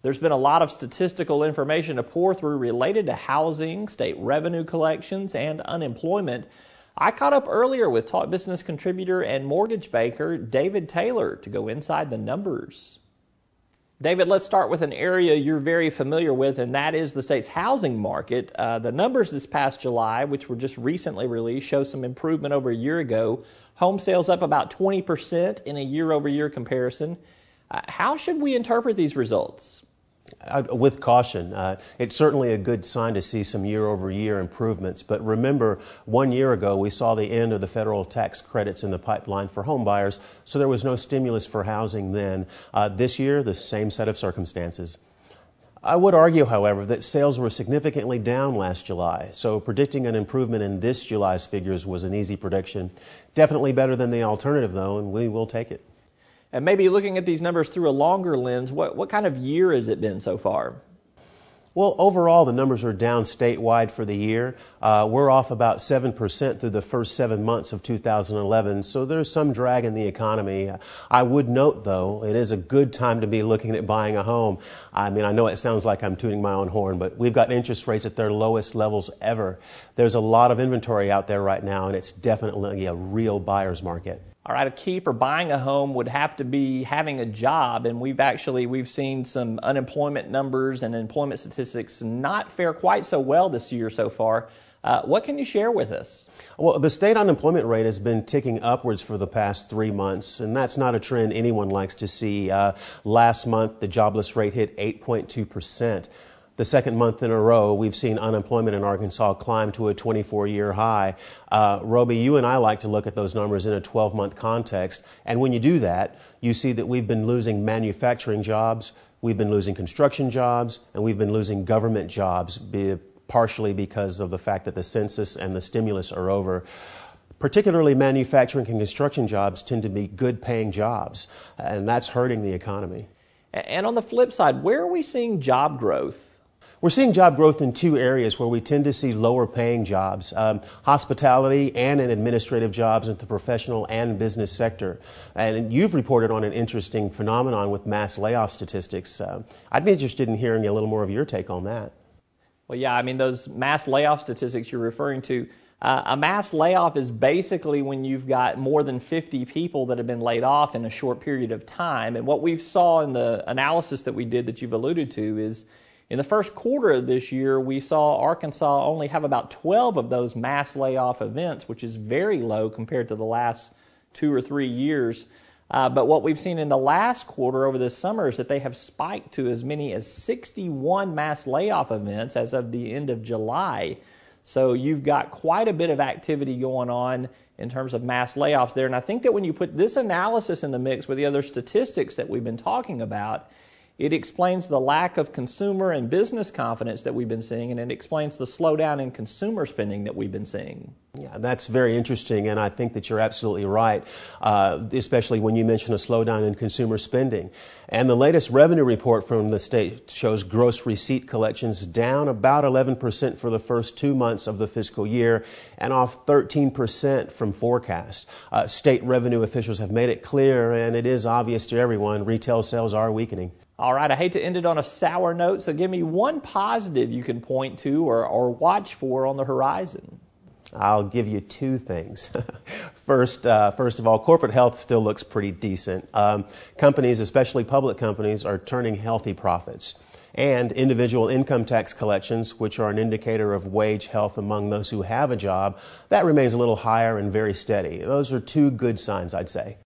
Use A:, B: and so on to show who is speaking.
A: There's been a lot of statistical information to pour through related to housing, state revenue collections, and unemployment. I caught up earlier with Talk Business contributor and mortgage banker David Taylor to go inside the numbers. David, let's start with an area you're very familiar with, and that is the state's housing market. The numbers this past July, which were just recently released, show some improvement over a year ago. Home sales up about 20% in a year-over-year comparison. How should we interpret these results?
B: With caution. It's certainly a good sign to see some year-over-year improvements, but remember, 1 year ago we saw the end of the federal tax credits in the pipeline for home buyers, so there was no stimulus for housing then. This year, the same set of circumstances. I would argue, however, that sales were significantly down last July, so predicting an improvement in this July's figures was an easy prediction. Definitely better than the alternative, though, and we will take it.
A: And maybe looking at these numbers through a longer lens, what kind of year has it been so far?
B: Well, overall, the numbers are down statewide for the year. We're off about 7% through the first 7 months of 2011, so there's some drag in the economy. I would note, though, it is a good time to be looking at buying a home. I mean, I know it sounds like I'm tooting my own horn, but we've got interest rates at their lowest levels ever. There's a lot of inventory out there right now, and it's definitely a real buyer's market.
A: All right, a key for buying a home would have to be having a job, and we've seen some unemployment numbers and employment statistics not fare quite so well this year so far. What can you share with us?
B: Well, the state unemployment rate has been ticking upwards for the past 3 months, and that's not a trend anyone likes to see. Last month, the jobless rate hit 8.2%. The second month in a row, we've seen unemployment in Arkansas climb to a 24-year high. Roby, you and I like to look at those numbers in a 12-month context. And when you do that, you see that we've been losing manufacturing jobs, we've been losing construction jobs, and we've been losing government jobs, partially because of the fact that the census and the stimulus are over. Particularly manufacturing and construction jobs tend to be good-paying jobs, and that's hurting the economy.
A: And on the flip side, where are we seeing job growth?
B: We're seeing job growth in two areas where we tend to see lower paying jobs, hospitality and in administrative jobs in the professional and business sector. And you've reported on an interesting phenomenon with mass layoff statistics. I'd be interested in hearing a little more of your take on that.
A: Well, yeah, I mean, those mass layoff statistics you're referring to, a mass layoff is basically when you've got more than 50 people that have been laid off in a short period of time. And what we saw in the analysis that we did that you've alluded to is in the first quarter of this year, we saw Arkansas only have about 12 of those mass layoff events, which is very low compared to the last 2 or 3 years. But what we've seen in the last quarter over this summer is that they have spiked to as many as 61 mass layoff events as of the end of July. So you've got quite a bit of activity going on in terms of mass layoffs there. And I think that when you put this analysis in the mix with the other statistics that we've been talking about, it explains the lack of consumer and business confidence that we've been seeing, and it explains the slowdown in consumer spending that we've been seeing.
B: Yeah, that's very interesting, and I think that you're absolutely right, especially when you mention a slowdown in consumer spending. And the latest revenue report from the state shows gross receipt collections down about 11% for the first 2 months of the fiscal year and off 13% from forecast. State revenue officials have made it clear, and it is obvious to everyone, retail sales are weakening.
A: All right, I hate to end it on a sour note, so give me one positive you can point to or watch for on the horizon.
B: I'll give you two things. First of all, corporate health still looks pretty decent. Companies, especially public companies, are turning healthy profits. And individual income tax collections, which are an indicator of wage health among those who have a job, that remains a little higher and very steady. Those are two good signs, I'd say.